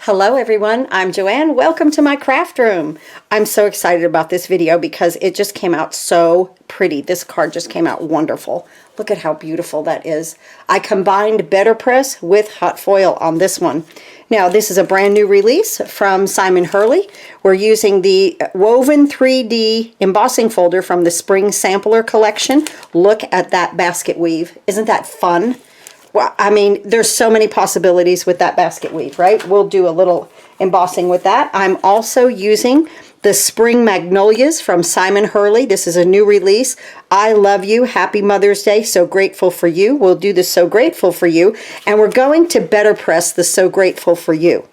Hello everyone, I'm Joanne. Welcome to my craft room. I'm so excited about this video because it just came out so pretty. This card just came out wonderful. Look at how beautiful that is. I combined BetterPress with hot foil on this one. Now this is a brand new release from Hurley. We're using the Woven 3D embossing folder from the Spring Sampler collection. Look at that basket weave. Isn't that fun? Well, I mean, there's so many possibilities with that basket weave, right? We'll do a little embossing with that. I'm also using the Spring Magnolias from Hurley. This is a new release. I love you. Happy Mother's Day. So grateful for you. We'll do the So Grateful for You. And we're going to BetterPress the So Grateful for You.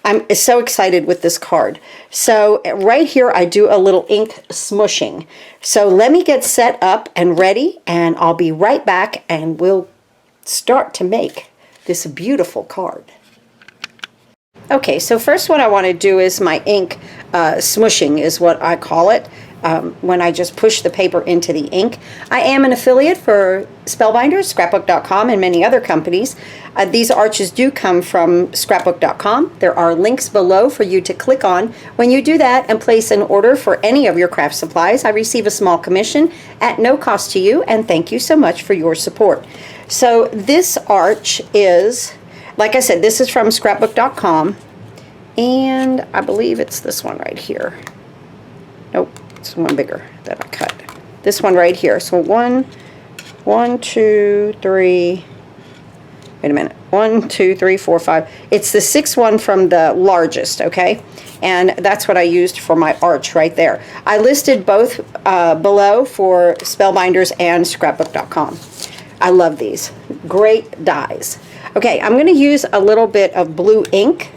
I'm so excited with this card. So right here, I do a little ink smushing. So let me get set up and ready, and I'll be right back, and we'll start to make this beautiful card. Okay, so first what I want to do is my ink smushing is what I call it, when I just push the paper into the ink. I am an affiliate for Spellbinders, scrapbook.com, and many other companies. These arches do come from scrapbook.com. There are links below for you to click on. When you do that and place an order for any of your craft supplies, I receive a small commission at no cost to you, and thank you so much for your support. So this arch is, like I said, this is from scrapbook.com, and I believe it's this one right here. Nope, it's one bigger that I cut. This one right here. So one, two, three, wait a minute. 1, 2, 3, 4, 5. It's the 6th one from the largest, okay? And that's what I used for my arch right there. I listed both below for Spellbinders and scrapbook.com. I love these. Great dies. Okay, I'm going to use a little bit of blue ink,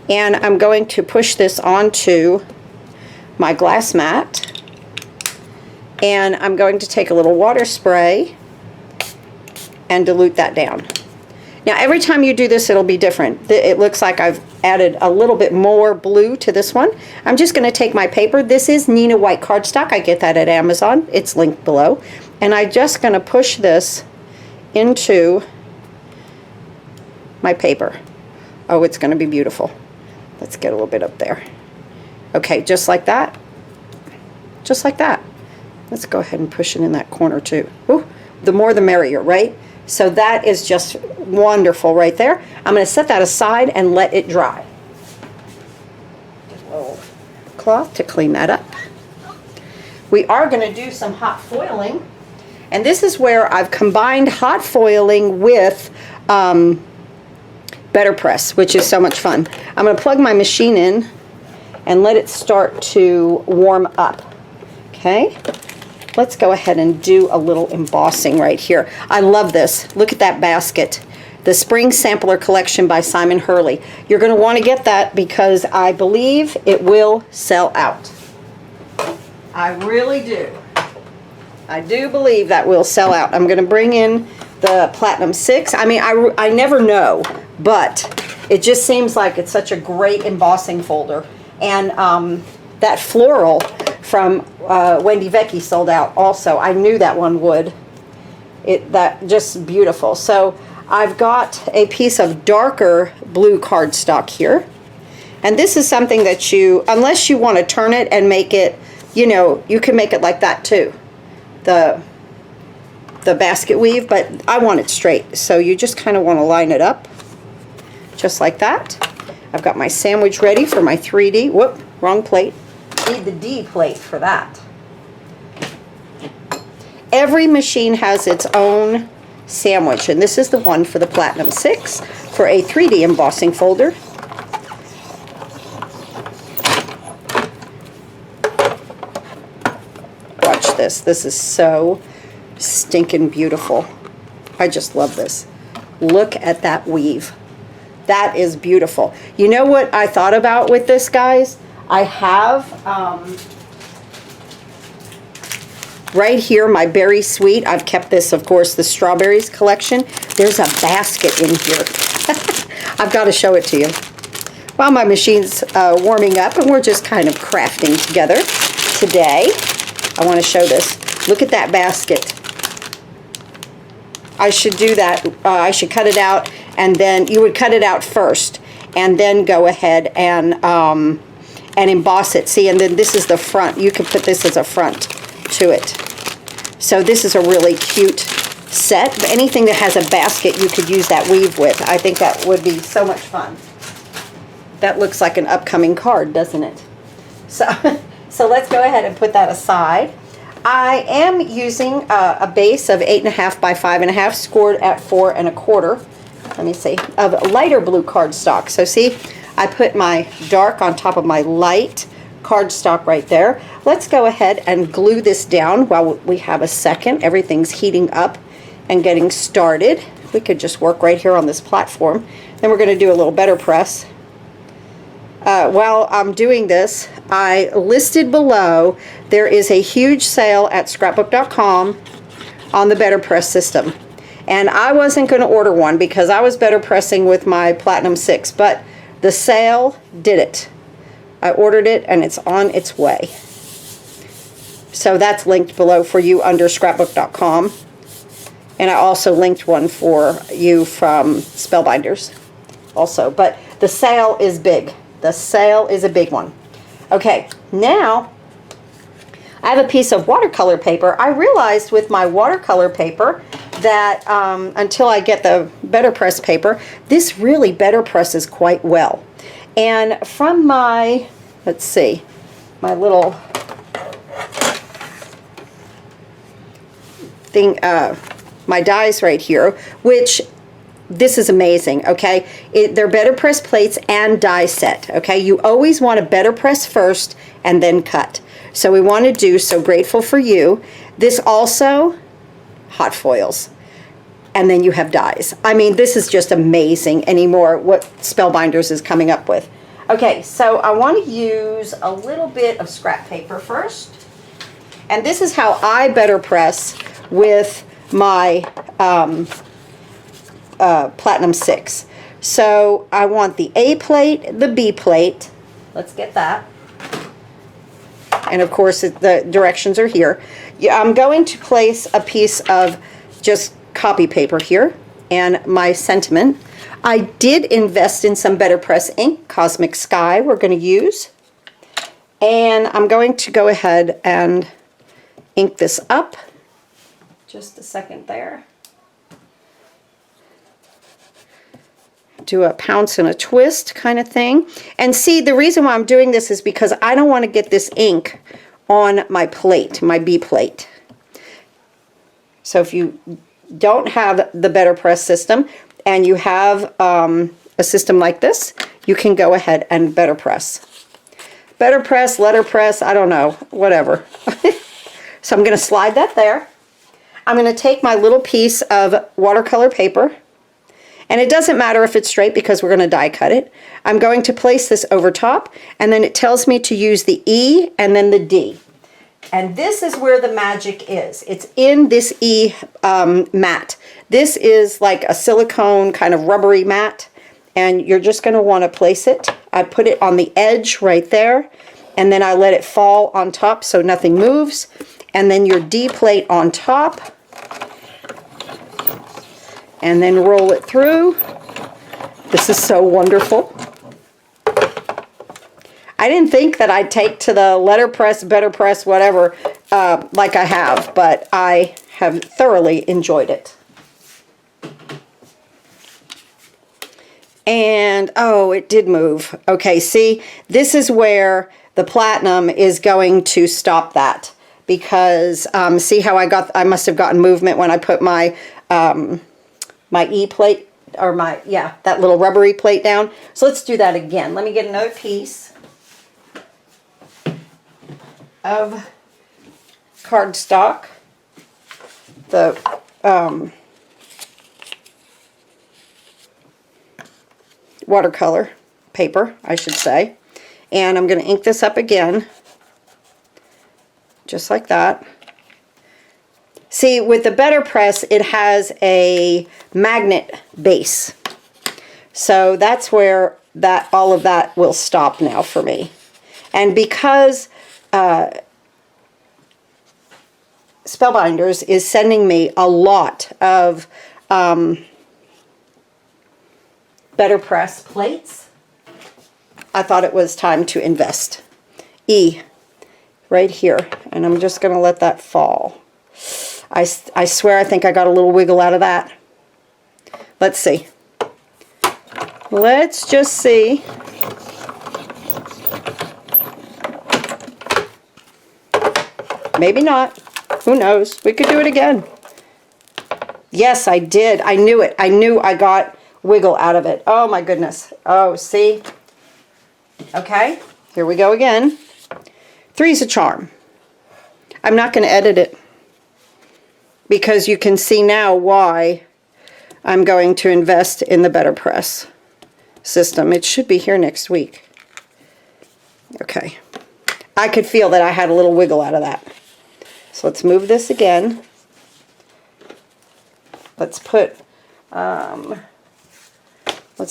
and I'm going to push this onto my glass mat, and I'm going to take a little water spray and dilute that down. Now every time you do this, it'll be different. It looks like I've added a little bit more blue to this one. I'm just going to take my paper. This is Nina White cardstock. I get that at Amazon. It's linked below. And I'm just going to push this into my paper. Oh, it's going to be beautiful. Let's get a little bit up there. Okay, just like that. Just like that. Let's go ahead and push it in that corner too. Ooh, the more the merrier, right? So that is just wonderful right there. I'm going to set that aside and let it dry. Get a little cloth to clean that up. We are going to do some hot foiling. And this is where I've combined hot foiling with BetterPress, which is so much fun. I'm going to plug my machine in and let it start to warm up. Okay, let's go ahead and do a little embossing right here. I love this. Look at that basket. The Spring Sampler Collection by Hurley. You're going to want to get that because I believe it will sell out. I really do. I do believe that will sell out. I'm going to bring in the Platinum 6. I mean, I never know, but it just seems like it's such a great embossing folder. And that floral from Wendy Vecchi sold out also. I knew that one would. That just beautiful. So I've got a piece of darker blue cardstock here. And this is something that you, unless you want to turn it and make it, you know, you can make it like that too. The basket weave, but I want it straight. So you just kind of want to line it up just like that. I've got my sandwich ready for my 3D. Whoop, wrong plate. Need the D plate for that. Every machine has its own sandwich, and this is the one for the Platinum 6 for a 3D embossing folder. Watch this. This is so stinking beautiful. I just love this. Look at that weave. That is beautiful. You know what I thought about with this, guys? I have right here my Berry Sweet. I've kept this, of course, the Strawberries collection. There's a basket in here. I've got to show it to you. While my machine's warming up and we're just kind of crafting together today, I want to show this. Look at that basket. I should do that. I should cut it out, and then you would cut it out first. and then go ahead and emboss it. See, and then this is the front. You can put this as a front to it. So this is a really cute set. Anything that has a basket, you could use that weave with. I think that would be so much fun. That looks like an upcoming card, doesn't it? So, so let's go ahead and put that aside. I am using a base of 8.5 by 5.5, scored at 4 1/4. Let me see, of lighter blue cardstock. So see, I put my dark on top of my light cardstock right there. Let's go ahead and glue this down while we have a second. Everything's heating up and getting started. We could just work right here on this platform. Then we're going to do a little BetterPress. While I'm doing this, I listed below, there is a huge sale at scrapbook.com on the BetterPress system. And I wasn't going to order one because I was BetterPressing with my Platinum 6, but the sale did it. I ordered it and it's on its way. So that's linked below for you under scrapbook.com. And I also linked one for you from Spellbinders also. But the sale is big. The sale is a big one. Okay, now I have a piece of watercolor paper. I realized with my watercolor paper that until I get the BetterPress paper, this really BetterPresses quite well. And from my, let's see, my little thing, my dies right here, which this is amazing, okay? They're BetterPress plates and die set, okay? You always want to BetterPress first and then cut. So we want to do So Grateful for You. This also, hot foils. And then you have dies. I mean, this is just amazing anymore what Spellbinders is coming up with. Okay, so I want to use a little bit of scrap paper first. And this is how I BetterPress with my Platinum 6. So I want the A plate, the B plate. Let's get that. And of course, the directions are here. Yeah, I'm going to place a piece of just copy paper here and my sentiment. I did invest in some BetterPress ink, Cosmic Sky we're going to use. And I'm going to go ahead and ink this up. Just a second there. Do a pounce and a twist kind of thing. And see, the reason why I'm doing this is because I don't want to get this ink on my plate, my B plate. So if you don't have the BetterPress system and you have a system like this, you can go ahead and BetterPress. BetterPress, Letterpress, I don't know, whatever. So I'm going to slide that there. I'm going to take my little piece of watercolor paper, and it doesn't matter if it's straight because we're going to die cut it. I'm going to place this over top, and then it tells me to use the E and then the D. And this is where the magic is. It's in this E mat. This is like a silicone kind of rubbery mat, and you're just going to want to place it. I put it on the edge right there, and then I let it fall on top so nothing moves. And then your D plate on top, and then roll it through. This is so wonderful. I didn't think that I'd take to the Letterpress, BetterPress, whatever, like I have, but I have thoroughly enjoyed it. And, oh, it did move. Okay, see, this is where the Platinum is going to stop that. Because see how I must have gotten movement when I put my my E plate, or that little rubbery plate down. So let's do that again. Let me get another piece of cardstock, the watercolor paper, I should say, and I'm going to ink this up again. Just like that. See, with the BetterPress, it has a magnet base. So that's where all of that will stop now for me. And because Spellbinders is sending me a lot of BetterPress plates, I thought it was time to invest. E, right here. And I'm just going to let that fall. I swear I think I got a little wiggle out of that. Let's see. Let's just see. Maybe not. Who knows? We could do it again. Yes, I did. I knew it. I knew I got wiggle out of it. Oh my goodness. Oh, see? Okay, here we go again. Three's a charm. I'm not going to edit it because you can see now why I'm going to invest in the BetterPress system. It should be here next week. Okay. I could feel that I had a little wiggle out of that. So let's move this again. Let's put, let's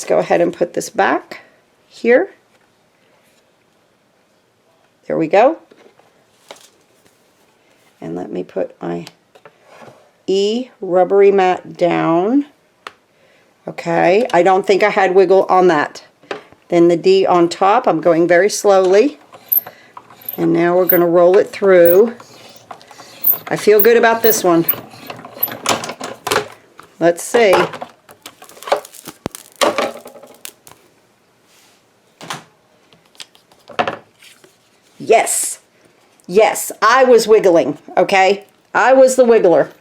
go ahead and put this back here. There we go. And let me put my E rubbery mat down. Okay, I don't think I had wiggle on that. Then the D on top, I'm going very slowly. And now we're going to roll it through. I feel good about this one. Let's see. Yes. Yes, I was wiggling, okay? I was the wiggler.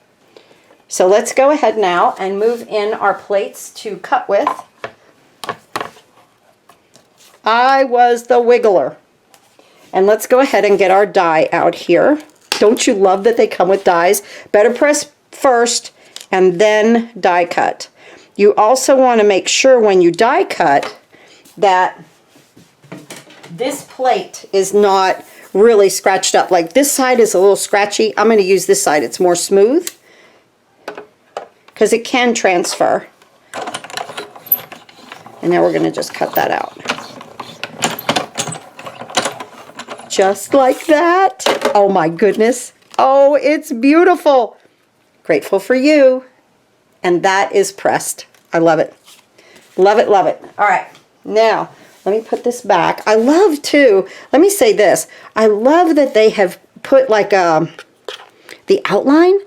So let's go ahead now and move in our plates to cut with. I was the wiggler. And let's go ahead and get our die out here. Don't you love that they come with dies? BetterPress first and then die cut. You also want to make sure when you die cut that this plate is not really scratched up. Like this side is a little scratchy. I'm going to use this side. It's more smooth because it can transfer. And now we're going to just cut that out. Just like that. Oh my goodness. Oh, it's beautiful. Grateful for you. And that is pressed. I love it. Love it, love it. All right. Now, let me put this back. I love too, let me say this. I love that they have put like the outline.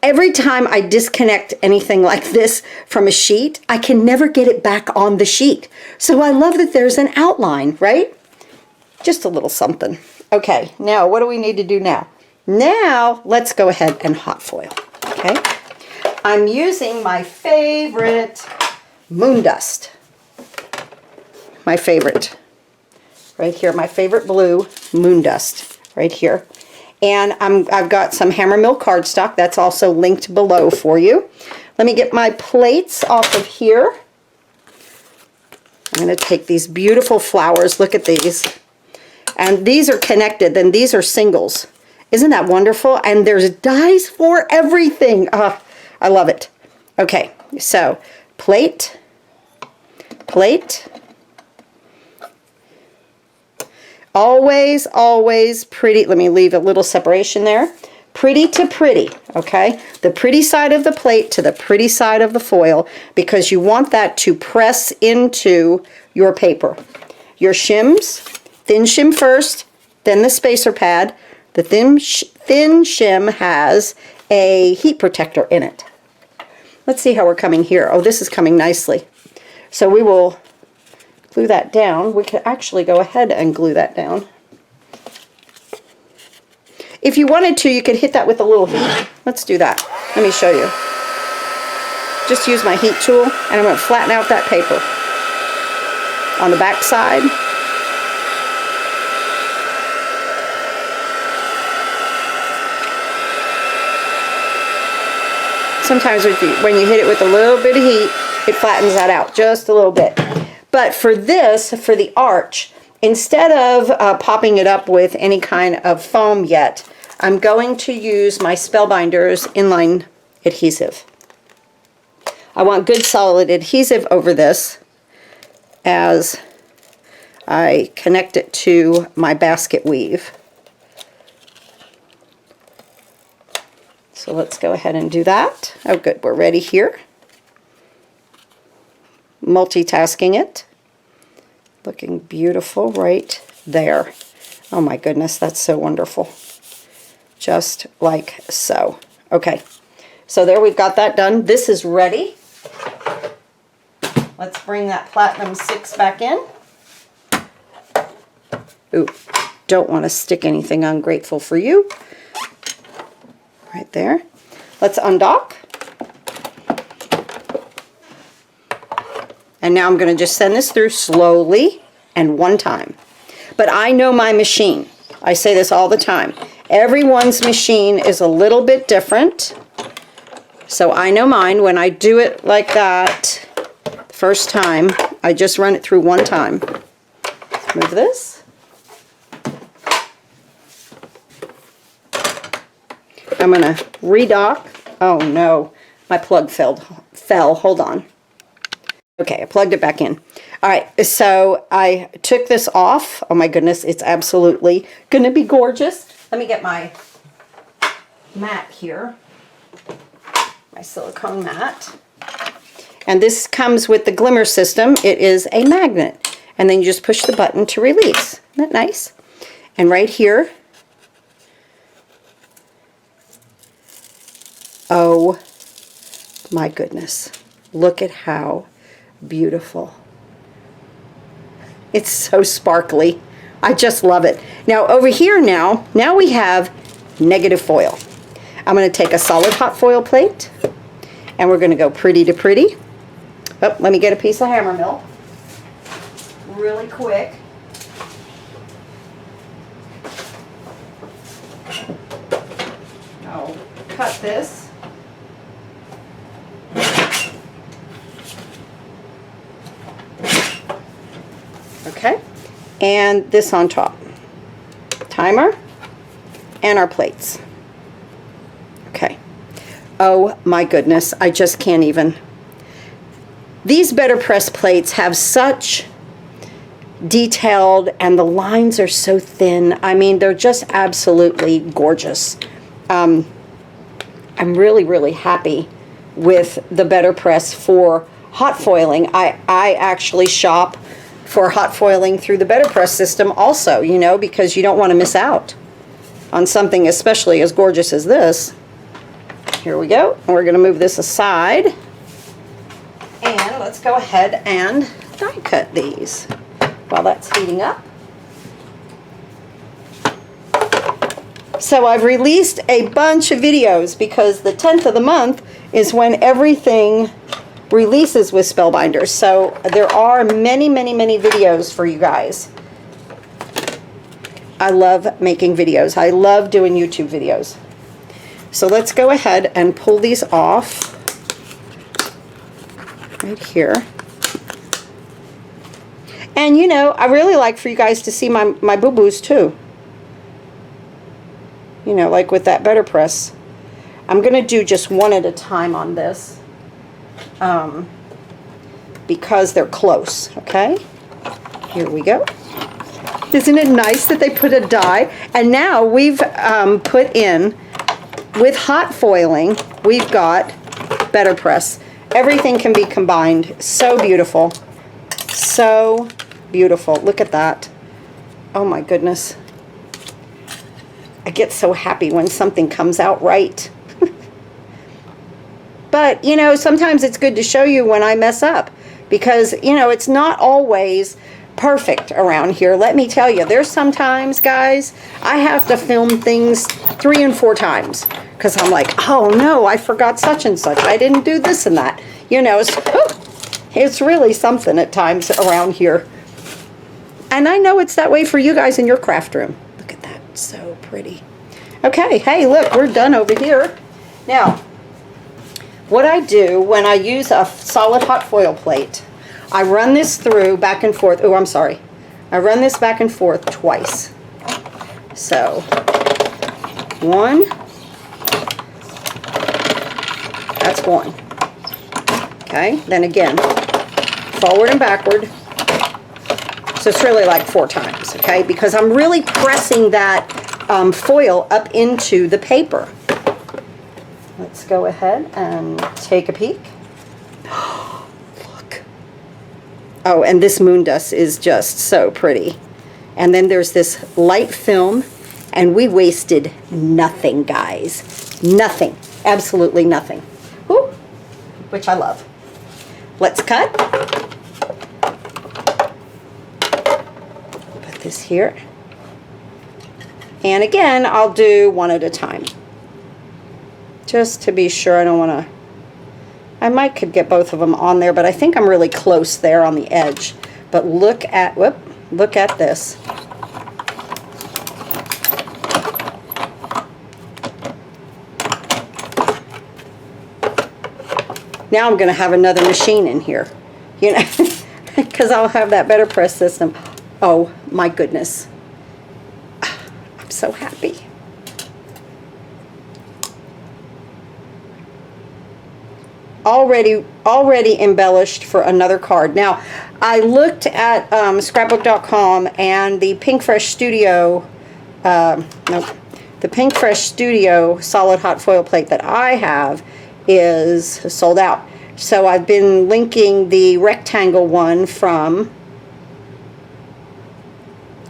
Every time I disconnect anything like this from a sheet, I can never get it back on the sheet. So I love that there's an outline, right? Just a little something. Okay, now what do we need to do now? Now, let's go ahead and hot foil, okay? I'm using my favorite Moondust. My favorite. Right here, my favorite blue Moondust. Right here. And I've got some Hammermill cardstock. That's also linked below for you. Let me get my plates off of here. I'm going to take these beautiful flowers. Look at these. And these are connected, then these are singles. Isn't that wonderful? And there's dies for everything. I love it. Okay, so plate, plate. Always, always pretty. Let me leave a little separation there. Pretty to pretty, okay? The pretty side of the plate to the pretty side of the foil because you want that to press into your paper. Your shims. Thin shim first, then the spacer pad. The thin shim has a heat protector in it. Let's see how we're coming here. Oh, this is coming nicely. So we will glue that down. We could actually go ahead and glue that down. If you wanted to, you could hit that with a little heat. Let's do that. Let me show you. Just use my heat tool, and I'm going to flatten out that paper on the back side. Sometimes when you hit it with a little bit of heat, it flattens that out just a little bit. But for this, for the arch, instead of popping it up with any kind of foam yet, I'm going to use my Spellbinders inline adhesive. I want good solid adhesive over this as I connect it to my basket weave. So let's go ahead and do that. Oh good, we're ready here. Multitasking it. Looking beautiful right there. Oh my goodness, that's so wonderful. Just like so. Okay, so there we've got that done. This is ready. Let's bring that Platinum 6 back in. Ooh, don't want to stick anything ungrateful for you. Right there. Let's undock. And now I'm going to just send this through slowly and one time. But I know my machine. I say this all the time. Everyone's machine is a little bit different. So I know mine. When I do it like that, the first time, I just run it through one time. Let's move this. I'm going to redock. Oh no, my plug fell. Hold on. Okay, I plugged it back in. All right, so I took this off. Oh my goodness, it's absolutely going to be gorgeous. Let me get my mat here, my silicone mat. And this comes with the Glimmer system. It is a magnet. And then you just push the button to release. Isn't that nice? And right here, oh my goodness, look at how beautiful. It's so sparkly. I just love it. Now over here now we have negative foil. I'm going to take a solid hot foil plate and we're going to go pretty to pretty. Oh, let me get a piece of Hammermill really quick. I'll cut this. Okay, and this on top. Timer and our plates. Okay. Oh my goodness, I just can't even. These BetterPress plates have such detailed, and the lines are so thin. I mean, they're just absolutely gorgeous. I'm really, really happy with the BetterPress for hot foiling. I actually shop for hot foiling through the BetterPress system also, you know, because you don't want to miss out on something especially as gorgeous as this. Here we go. And we're going to move this aside. And let's go ahead and die cut these while that's heating up. So I've released a bunch of videos because the 10th of the month is when everything releases with Spellbinders. So there are many, many, many videos for you guys. I love making videos. I love doing YouTube videos. So let's go ahead and pull these off right here. And you know, I really like for you guys to see my boo-boos too. You know, like with that BetterPress. I'm going to do just one at a time on this. Because they're close, okay? Here we go. Isn't it nice that they put a die? And now we've put in, with hot foiling, we've got BetterPress. Everything can be combined. So beautiful. So beautiful. Look at that. Oh my goodness. I get so happy when something comes out right. But, you know, sometimes it's good to show you when I mess up. Because, you know, it's not always perfect around here. Let me tell you, there's sometimes, guys, I have to film things 3 and 4 times. Because I'm like, oh no, I forgot such and such. I didn't do this and that. You know, so, it's really something at times around here. And I know it's that way for you guys in your craft room. Look at that. So pretty. Okay, hey, look, we're done over here. Now, what I do when I use a solid hot foil plate, I run this through back and forth. Oh, I'm sorry. I run this back and forth twice. So, one. That's one. Okay, then again, forward and backward. So it's really like 4 times, okay? Because I'm really pressing that foil up into the paper. Let's go ahead and take a peek. Look. Oh, and this Moondust is just so pretty. And then there's this light film, and we wasted nothing, guys. Nothing. Absolutely nothing. Woo! Which I love. Let's cut. Put this here. And again, I'll do one at a time. Just to be sure. I don't want to... I might could get both of them on there, but I think I'm really close there on the edge. But look at... Whoop! Look at this. Now I'm going to have another machine in here, you know, because I'll have that BetterPress system. Oh my goodness. I'm so happy. Already embellished for another card. Now, I looked at scrapbook.com, and the Pink Fresh Studio, the Pink Fresh Studio solid hot foil plate that I have is sold out. So I've been linking the rectangle one from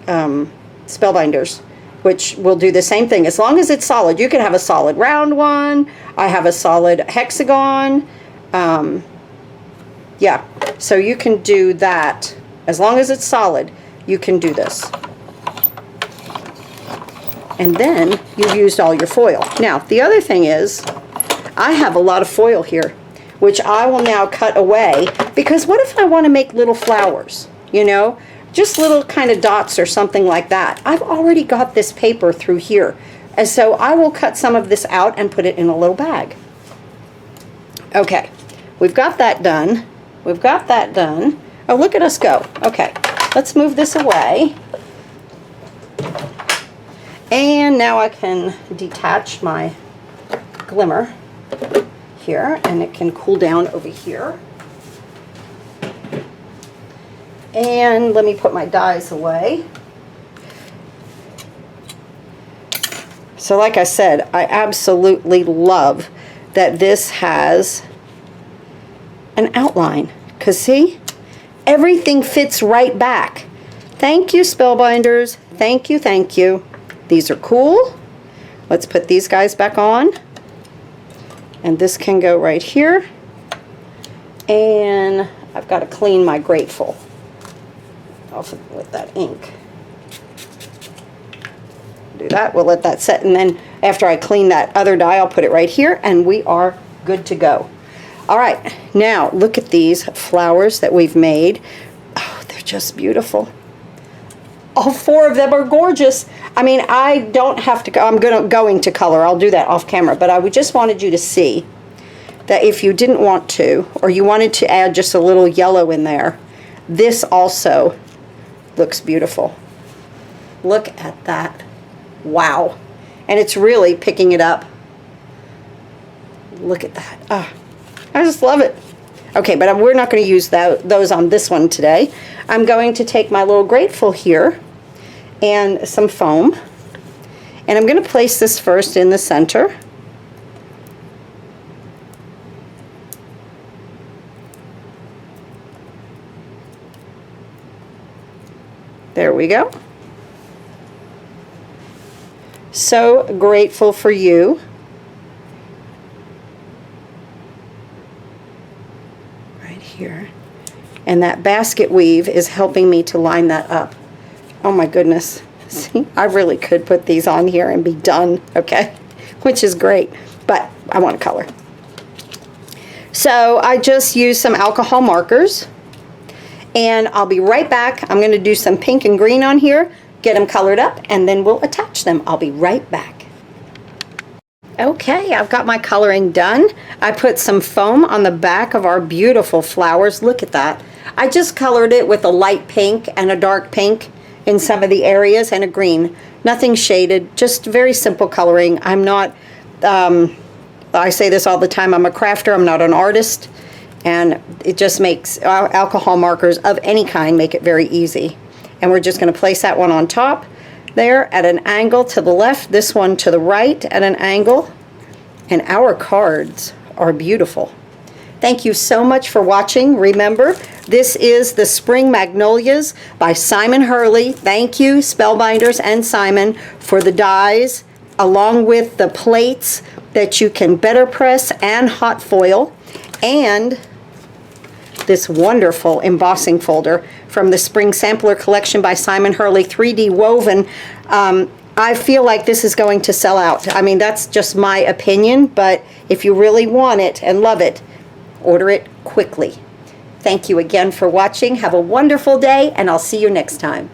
Spellbinders, which will do the same thing. As long as it's solid. You can have a solid round one. I have a solid hexagon. Yeah, so you can do that. As long as it's solid, you can do this. And then you've used all your foil. Now, the other thing is, I have a lot of foil here, which I will now cut away, because what if I want to make little flowers, you know, just little kind of dots or something like that. I've already got this paper through here, and so I will cut some of this out and put it in a little bag. Okay, we've got that done. We've got that done. Oh, look at us go. Okay, let's move this away. And now I can detach my glimmer here, and it can cool down over here. And let me put my dies away. So like I said, I absolutely love that this has an outline, because see, everything fits right back. Thank you, Spellbinders. Thank you, thank you. These are cool. Let's put these guys back on. And this can go right here. And I've got to clean my Grateful off with that ink. Do that. We'll let that set, and then after I clean that other die, I'll put it right here, and we are good to go. All right, now look at these flowers that we've made. Oh, they're just beautiful. All four of them are gorgeous. I mean, I don't have to go. I'm going to color. I'll do that off camera, but I just wanted you to see that if you didn't want to, or you wanted to add just a little yellow in there, this also looks beautiful. Look at that. Wow. And it's really picking it up. Look at that. Ah, I just love it. Okay, but we're not going to use those on this one today. I'm going to take my little Grateful here and some foam, and I'm going to place this first in the center. There we go. So grateful for you. Right here. And that basket weave is helping me to line that up. Oh my goodness. See, I really could put these on here and be done, okay? Which is great, but I want to color. So I just used some alcohol markers, and I'll be right back. I'm going to do some pink and green on here, get them colored up, and then we'll attach them. I'll be right back. Okay, I've got my coloring done. I put some foam on the back of our beautiful flowers. Look at that. I just colored it with a light pink and a dark pink in some of the areas, and a green. Nothing shaded, just very simple coloring. I'm not, I say this all the time, I'm a crafter, I'm not an artist, and it just makes alcohol markers of any kind make it very easy. And we're just going to place that one on top there at an angle to the left, this one to the right at an angle, and our cards are beautiful. Thank you so much for watching. Remember, this is the Spring Magnolias by Simon Hurley. Thank you, Spellbinders and Simon, for the dies, along with the plates that you can BetterPress and hot foil, and this wonderful embossing folder from the Spring Sampler Collection by Simon Hurley, 3D woven. I feel like this is going to sell out. I mean, that's just my opinion, but if you really want it and love it, order it quickly. Thank you again for watching. Have a wonderful day, and I'll see you next time.